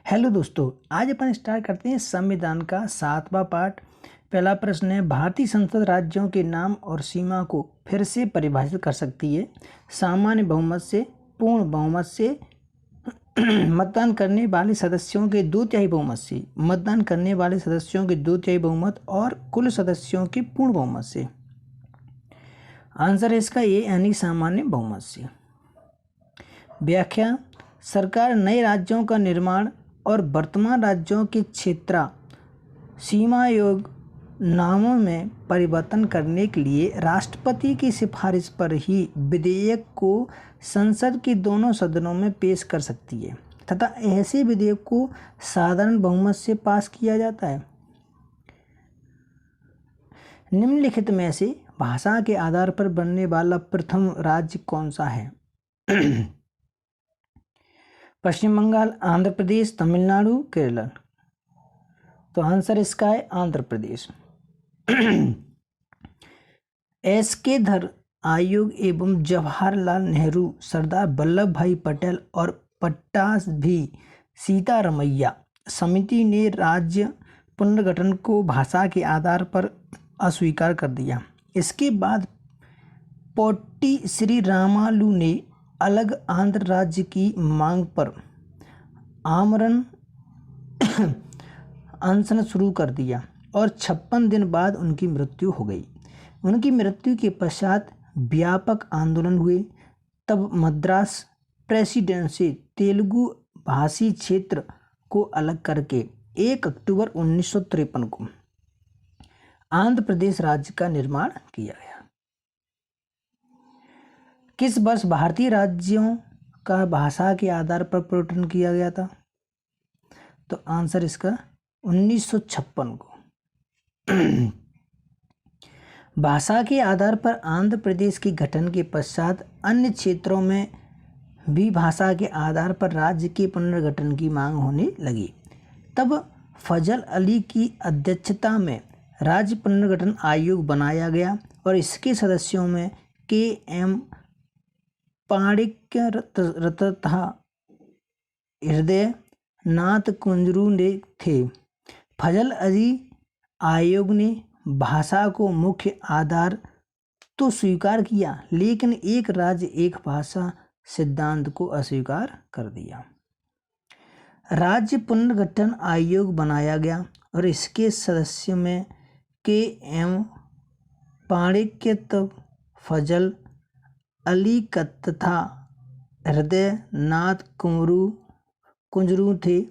Hello दोस्तों, आज अपन start करते हैं संविधान का 7वां पार्ट। पहला प्रश्न है, भारतीय संसद राज्यों के नाम और सीमा को फिर से परिभाषित कर सकती है। सामान्य बहुमत से, पूर्ण बहुमत से, मतदान करने वाले सदस्यों के 2/3 बहुमत से, मतदान करने वाले सदस्यों के 2/3 बहुमत और कुल सदस्यों के पूर्ण बहुमत से। आंसर है इसका ए यानी सामान्य बहुमत से। व्याख्या, सरकार नए राज्यों का निर्माण और वर्तमान राज्यों के क्षेत्र सीमा योग नामों में परिवर्तन करने के लिए राष्ट्रपति की सिफारिश पर ही विधेयक को संसद के दोनों सदनों में पेश कर सकती है तथा ऐसे विधेयक को साधारण बहुमत से पास किया जाता है। निम्नलिखित में से भाषा के आधार पर बनने वाला प्रथम राज्य कौन सा है? पश्चिम बंगाल, आंध्र प्रदेश, तमिलनाडु, केरल। तो आंसर इसका है आंध्र प्रदेश। एसके धर आयोग एवं जवाहरलाल नेहरू, सरदार वल्लभ भाई पटेल और पट्टाभी सीतारमैया समिति ने राज्य पुनर्गठन को भाषा के आधार पर अस्वीकार कर दिया। इसके बाद पोट्टी श्री रामालू ने अलग आंध्र राज्य की मांग पर आमरण अनशन शुरू कर दिया और 56 दिन बाद उनकी मृत्यु हो गई। उनकी मृत्यु के पश्चात व्यापक आंदोलन हुए। तब मद्रास प्रेसिडेंसी से तेलुगु भाषी क्षेत्र को अलग करके 1 अक्टूबर 1953 को आंध्र प्रदेश राज्य का निर्माण किया गया। किस वर्ष भारतीय राज्यों का भाषा के आधार पर पुनर्गठन किया गया था? तो आंसर इसका 1956 को। भाषा के आधार पर आंध्र प्रदेश के गठन के पश्चात अन्य क्षेत्रों में भी भाषा के आधार पर राज्य के पुनर्गठन की मांग होने लगी। तब फजल अली की अध्यक्षता में राज्य पुनर्गठन आयोग बनाया गया और इसके सदस्यों में के.एम. पाणिक्य तथा हृदय नाथ कुंजरू ने थे। फजल अली आयोग ने भाषा को मुख्य आधार तो स्वीकार किया, लेकिन एक राज्य एक भाषा सिद्धांत को अस्वीकार कर दिया। राज्य पुनर्गठन आयोग बनाया गया और इसके सदस्यों में के.एम. पाणिक्य, फजल अली तथा हृदय नाथ कुंजरू थे।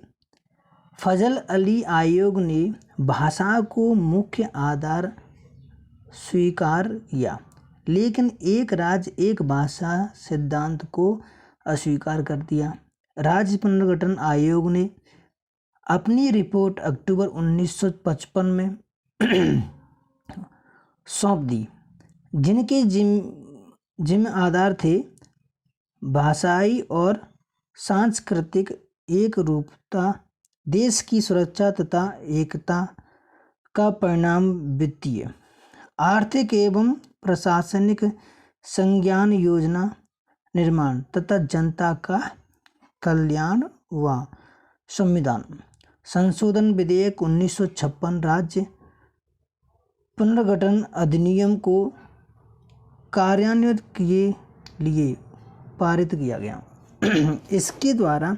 फजल अली आयोग ने भाषा को मुख्य आधार स्वीकार किया, लेकिन एक राज्य एक भाषा सिद्धांत को अस्वीकार कर दिया। राज्य पुनर्गठन आयोग ने अपनी रिपोर्ट अक्टूबर 1955 में सौंप दी, जिनके जिम्मे आधार थे भाषाई और सांस्कृतिक एकरूपता, देश की सुरक्षा तथा एकता का परिणाम, वित्तीय, आर्थिक एवं प्रशासनिक संज्ञान योजना निर्माण तथा जनता का कल्याण व संविधान संशोधन विधेयक 1956 राज्य पुनर्गठन अधिनियम को कार्यान्वित किए लिए पारित किया गया। इसके द्वारा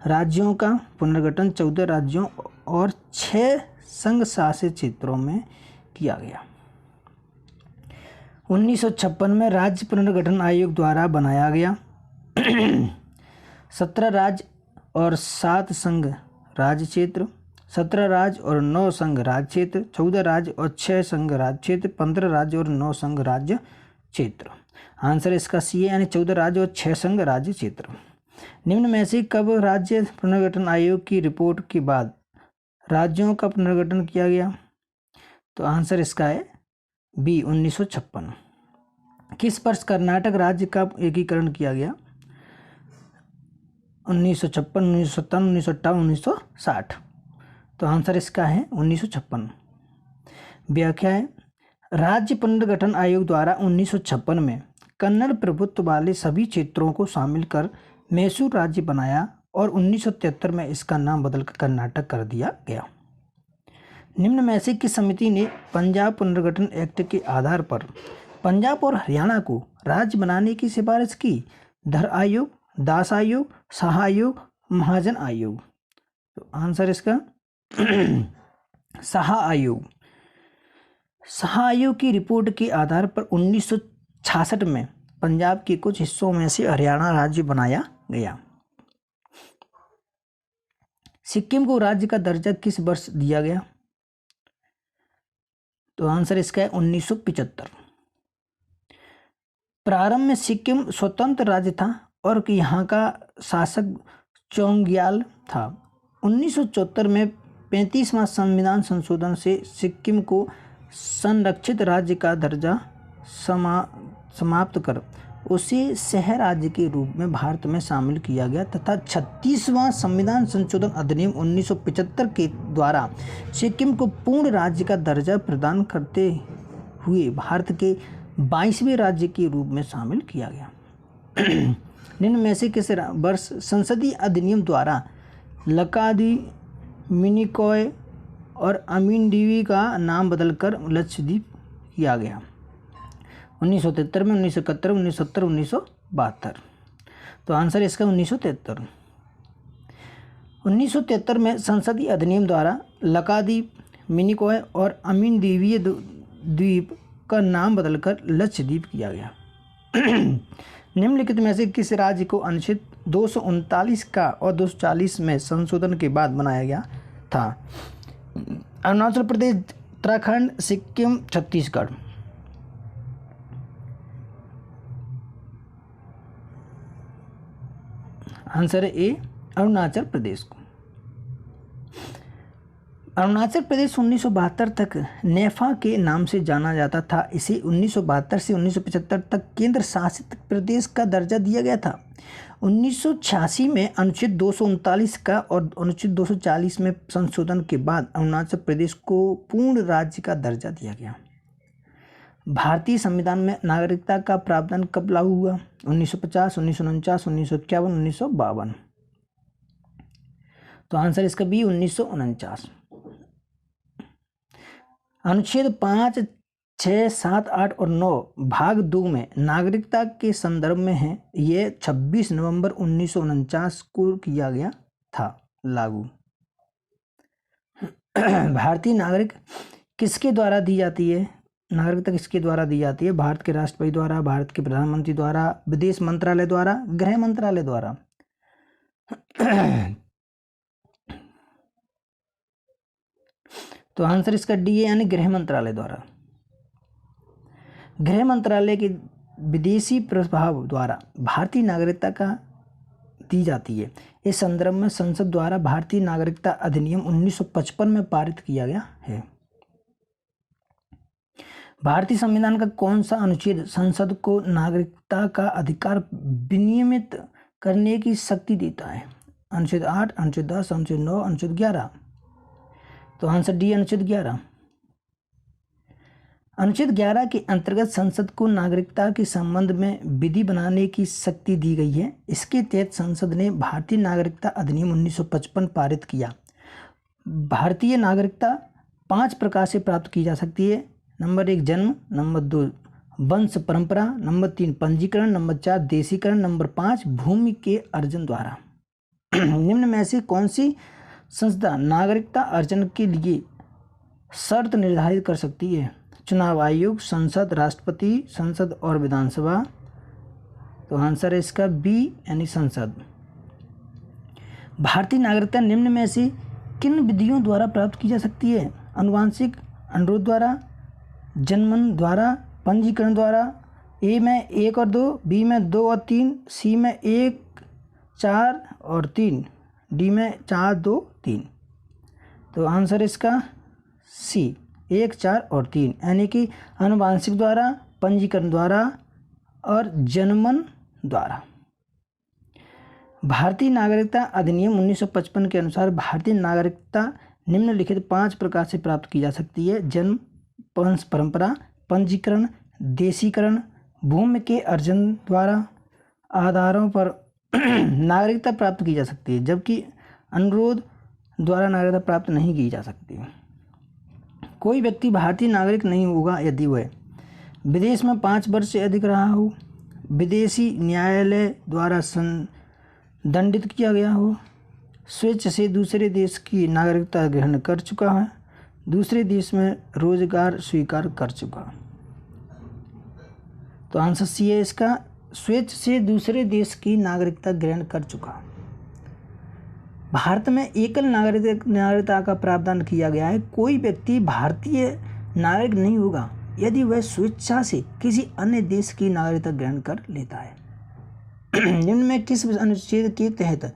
राज्यों का पुनर्गठन 14 राज्यों और 6 संघ शासित क्षेत्रों में किया गया। 1956 में राज्य पुनर्गठन आयोग द्वारा बनाया गया। 17 राज्य और 7 संघ राज्य क्षेत्र, 17 राज्य और 9 संघ राज्य क्षेत्र, 14 राज्य और 6 संघ राज्य क्षेत्र, 15 राज्य और 9 संघ राज्य क्षेत्र। आंसर इसका सी है यानी 14 राज्य और 6 संघ राज्य क्षेत्र। निम्न में से कब राज्य पुनर्गठन आयोग की रिपोर्ट के बाद राज्यों का पुनर्गठन किया गया? तो आंसर इसका है बी 1956। किस वर्ष कर्नाटक राज्य का एकीकरण किया गया? 1956, 1957, 1958, 1960। तो आंसर इसका है 1956। व्याख्या है, राज्य पुनर्गठन आयोग द्वारा 1956 में कन्नड़ प्रभुत्व वाले सभी क्षेत्रों को शामिल कर मैसूर राज्य बनाया और 1973 में इसका नाम बदलकर कर्नाटक कर दिया गया। निम्न में से किस समिति ने पंजाब पुनर्गठन एक्ट के आधार पर पंजाब और हरियाणा को राज्य बनाने की सिफारिश की? धर आयोग, दास आयोग, शाह आयोग, महाजन आयोग। तो आंसर इसका शाह आयोग। शाह आयोग की रिपोर्ट के आधार पर 1966 में पंजाब के कुछ हिस्सों में से हरियाणा राज्य बनाया गया। सिक्किम को राज्य का दर्जा किस वर्ष दिया गया? तो आंसर इसका है 1975। प्रारंभ में सिक्किम स्वतंत्र राज्य था और यहाँ का शासक चोंग्याल था। 1974 में 35वां संविधान संशोधन से सिक्किम को संरक्षित राज्य का दर्जा समाप्त कर उसे सह राज्य के रूप में भारत में शामिल किया गया तथा 36वां संविधान संशोधन अधिनियम 1975 के द्वारा सिक्किम को पूर्ण राज्य का दर्जा प्रदान करते हुए भारत के 22वें राज्य के रूप में शामिल किया गया। निम्न में से किस वर्ष संसदीय अधिनियम द्वारा लकादी, मिनिकॉय और अमीनडीवी का नाम बदलकर लक्षद्वीप किया गया? 1973 में, 1971, 1970, 1972। तो आंसर इसका 1973। 1973 में संसदीय अधिनियम द्वारा लकाद्वीप, मिनिकॉय और अमीनदीवीय द्वीप का नाम बदलकर लक्षद्वीप किया गया। निम्नलिखित में से किस राज्य को अनुच्छेद 239 का और 240 में संशोधन के बाद बनाया गया था? अरुणाचल प्रदेश, उत्तराखंड, सिक्किम, छत्तीसगढ़। आंसर है ए, अरुणाचल प्रदेश को। अरुणाचल प्रदेश 1972 तक नेफा के नाम से जाना जाता था। इसे 1972 से 1975 तक केंद्र शासित प्रदेश का दर्जा दिया गया था। 1986 में अनुच्छेद 239 का और अनुच्छेद 240 में संशोधन के बाद अरुणाचल प्रदेश को पूर्ण राज्य का दर्जा दिया गया। भारतीय संविधान में नागरिकता का प्रावधान कब लागू हुआ? 1950, 1949, 1951, 1952। तो आंसर इसका बी, 1949। अनुच्छेद 5, 6, 7, 8 और 9 भाग 2 में नागरिकता के संदर्भ में है। ये 26 नवंबर 1949 को किया गया था लागू। भारतीय नागरिक किसके द्वारा दी जाती है? नागरिकता किसके द्वारा दी जाती है? भारत के राष्ट्रपति द्वारा, भारत के प्रधानमंत्री द्वारा, विदेश मंत्रालय द्वारा, गृह मंत्रालय द्वारा। तो आंसर इसका डी है, यानी गृह मंत्रालय द्वारा। गृह मंत्रालय के विदेशी प्रभाव द्वारा भारतीय नागरिकता का दी जाती है। इस संदर्भ में संसद द्वारा भारतीय नागरिकता अधिनियम 1955 में पारित किया गया है। भारतीय संविधान का कौन सा अनुच्छेद संसद को नागरिकता का अधिकार विनियमित करने की शक्ति देता है? अनुच्छेद 8, अनुच्छेद 10, अनुच्छेद 9, अनुच्छेद 11। तो आंसर डी, अनुच्छेद 11। अनुच्छेद 11 के अंतर्गत संसद को नागरिकता के संबंध में विधि बनाने की शक्ति दी गई है। इसके तहत संसद ने भारतीय नागरिकता अधिनियम 1955 पारित किया। भारतीय नागरिकता 5 प्रकार से प्राप्त की जा सकती है। नंबर 1 जन्म, नंबर 2 वंश परंपरा, नंबर 3 पंजीकरण, नंबर 4 देशीकरण, नंबर 5 भूमि के अर्जन द्वारा। निम्न में से कौन सी संस्था नागरिकता अर्जन के लिए शर्त निर्धारित कर सकती है? चुनाव आयोग, संसद, राष्ट्रपति, संसद और विधानसभा। तो आंसर है इसका बी, यानी संसद। भारतीय नागरिकता निम्न में से किन विधियों द्वारा प्राप्त की जा सकती है? आनुवांशिक अनुरोध द्वारा, जन्मन द्वारा, पंजीकरण द्वारा। ए में 1 और 2, बी में 2 और 3, सी में 1, 4 और 3, डी में 4, 2, 3। तो आंसर इसका सी, 1, 4 और 3, यानी कि आनुवांशिक द्वारा, पंजीकरण द्वारा और जन्मन द्वारा। भारतीय नागरिकता अधिनियम 1955 के अनुसार भारतीय नागरिकता निम्नलिखित 5 प्रकार से प्राप्त की जा सकती है: जन्म, वंश परंपरा, पंजीकरण, देशीकरण, भूमि के अर्जन द्वारा, आधारों पर नागरिकता प्राप्त की जा सकती है, जबकि अनुरोध द्वारा नागरिकता प्राप्त नहीं की जा सकती। कोई व्यक्ति भारतीय नागरिक नहीं होगा यदि वह विदेश में 5 वर्ष से अधिक रहा हो, विदेशी न्यायालय द्वारा दंडित किया गया हो, स्वेच्छ से दूसरे देश की नागरिकता ग्रहण कर चुका है, दूसरे देश में रोजगार स्वीकार कर चुका। तो आंसर सी है इसका, स्वेच्छ से दूसरे देश की नागरिकता ग्रहण कर चुका। भारत में एकल नागरिकता का प्रावधान किया गया है। कोई व्यक्ति भारतीय नागरिक नहीं होगा यदि वह स्वेच्छा से किसी अन्य देश की नागरिकता ग्रहण कर लेता है। निम्न में किस अनुच्छेद के तहत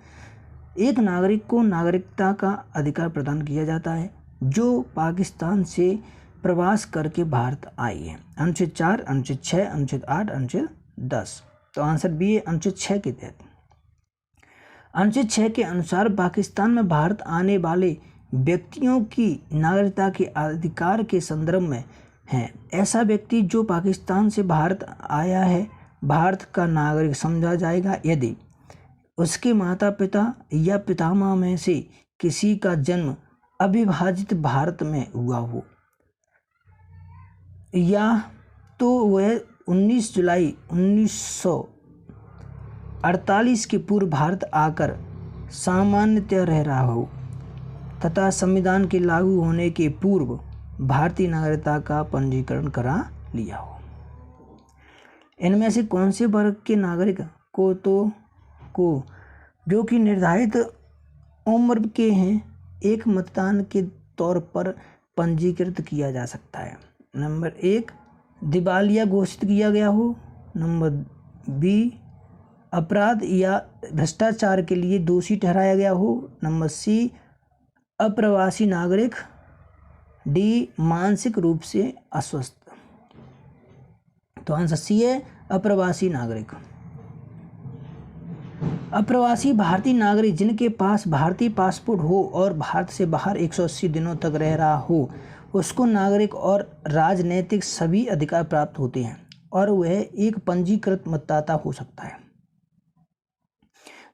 एक नागरिक को नागरिकता का अधिकार प्रदान किया जाता है जो पाकिस्तान से प्रवास करके भारत आई है? अनुच्छेद 4, अनुच्छेद 6, अनुच्छेद 8, अनुच्छेद 10। तो आंसर बी है अनुच्छेद 6 के तहत। अनुच्छेद 6 के अनुसार पाकिस्तान में भारत आने वाले व्यक्तियों की नागरिकता के अधिकार के संदर्भ में है। ऐसा व्यक्ति जो पाकिस्तान से भारत आया है भारत का नागरिक समझा जाएगा यदि उसके माता पिता या पितामह में से किसी का जन्म अविभाजित भारत में हुआ हो, या तो वह 19 जुलाई 1948 के पूर्व भारत आकर सामान्यतः रह रहा हो तथा संविधान के लागू होने के पूर्व भारतीय नागरिकता का पंजीकरण करा लिया हो। इनमें से कौन से वर्ग के नागरिक को जो कि निर्धारित उम्र के हैं एक मतदान के तौर पर पंजीकृत किया जा सकता है? नंबर 1, दिवालिया घोषित किया गया हो। नंबर बी, अपराध या भ्रष्टाचार के लिए दोषी ठहराया गया हो। नंबर सी, अप्रवासी नागरिक। डी, मानसिक रूप से अस्वस्थ। तो आंसर सी है अप्रवासी नागरिक। अप्रवासी भारतीय नागरिक जिनके पास भारतीय पासपोर्ट हो और भारत से बाहर 180 दिनों तक रह रहा हो उसको नागरिक और राजनीतिक सभी अधिकार प्राप्त होते हैं और वह एक पंजीकृत मतदाता हो सकता है।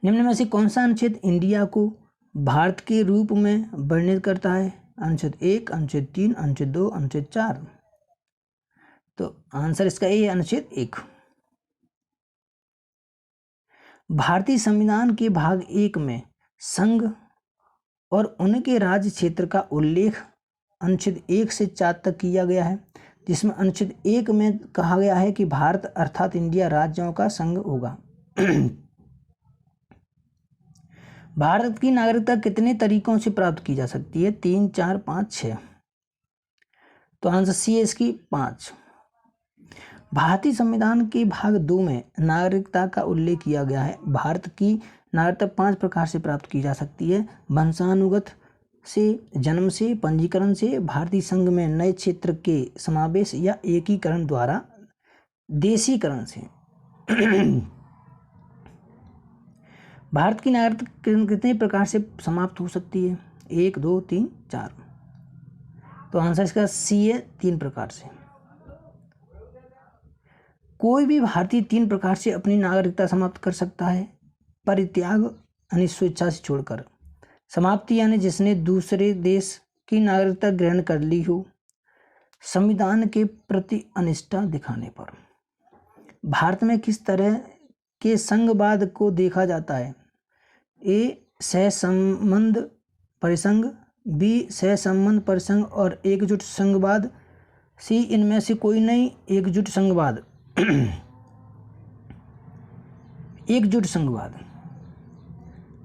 निम्न में से कौन सा अनुच्छेद इंडिया को भारत के रूप में वर्णित करता है? अनुच्छेद 1, अनुच्छेद 3, अनुच्छेद 2, अनुच्छेद 4। तो आंसर इसका ए है अनुच्छेद 1। भारतीय संविधान के भाग 1 में संघ और उनके राज्य क्षेत्र का उल्लेख अनुच्छेद 1 से 4 तक किया गया है, जिसमें अनुच्छेद 1 में कहा गया है कि भारत अर्थात इंडिया राज्यों का संघ होगा। भारत की नागरिकता कितने तरीकों से प्राप्त की जा सकती है? 3, 4, 5, 6। तो आंसर सी है इसकी 5। भारतीय संविधान के भाग 2 में नागरिकता का उल्लेख किया गया है। भारत की नागरिकता 5 प्रकार से प्राप्त की जा सकती है: वंशानुगत से, जन्म से, पंजीकरण से, भारतीय संघ में नए क्षेत्र के समावेश या एकीकरण द्वारा, देशीकरण से। भारत की नागरिकता कितने प्रकार से समाप्त हो सकती है? 1, 2, 3, 4। तो आंसर इसका सी है 3 प्रकार से। कोई भी भारतीय 3 प्रकार से अपनी नागरिकता समाप्त कर सकता है: परित्याग यानी स्वेच्छा से छोड़कर, समाप्ति यानी जिसने दूसरे देश की नागरिकता ग्रहण कर ली हो, संविधान के प्रति अनिष्ठा दिखाने पर। भारत में किस तरह के संघवाद को देखा जाता है? ए, सहसंबंध परिसंघ, बी, सहसंबंध परिसंघ और एकजुट संघवाद, सी, इनमें से कोई नहीं, एकजुट संघवाद। एकजुट संघवाद।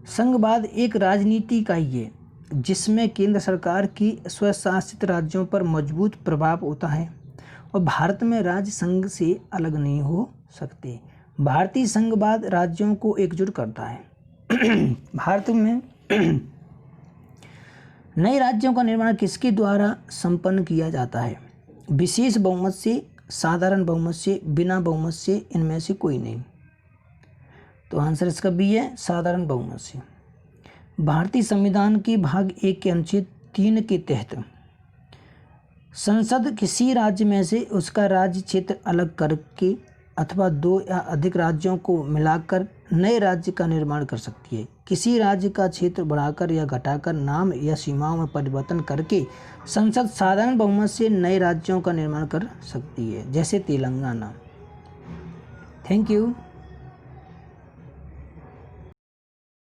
संघवाद एक राजनीति इकाई है जिसमें केंद्र सरकार की स्वशासित राज्यों पर मजबूत प्रभाव होता है और भारत में राज्य संघ से अलग नहीं हो सकते। भारतीय संघवाद राज्यों को एकजुट करता है। भारत में नए राज्यों का निर्माण किसके द्वारा संपन्न किया जाता है? विशेष बहुमत से, साधारण बहुमत से, बिना बहुमत से, इनमें से कोई नहीं। तो आंसर इसका बी है साधारण बहुमत से। भारतीय संविधान के भाग 1 के अनुच्छेद 3 के तहत संसद किसी राज्य में से उसका राज्य क्षेत्र अलग करके अथवा 2 या अधिक राज्यों को मिलाकर नए राज्य का निर्माण कर सकती है। किसी राज्य का क्षेत्र बढ़ाकर या घटाकर नाम या सीमाओं में परिवर्तन करके संसद साधारण बहुमत से नए राज्यों का निर्माण कर सकती है, जैसे तेलंगाना। Thank you.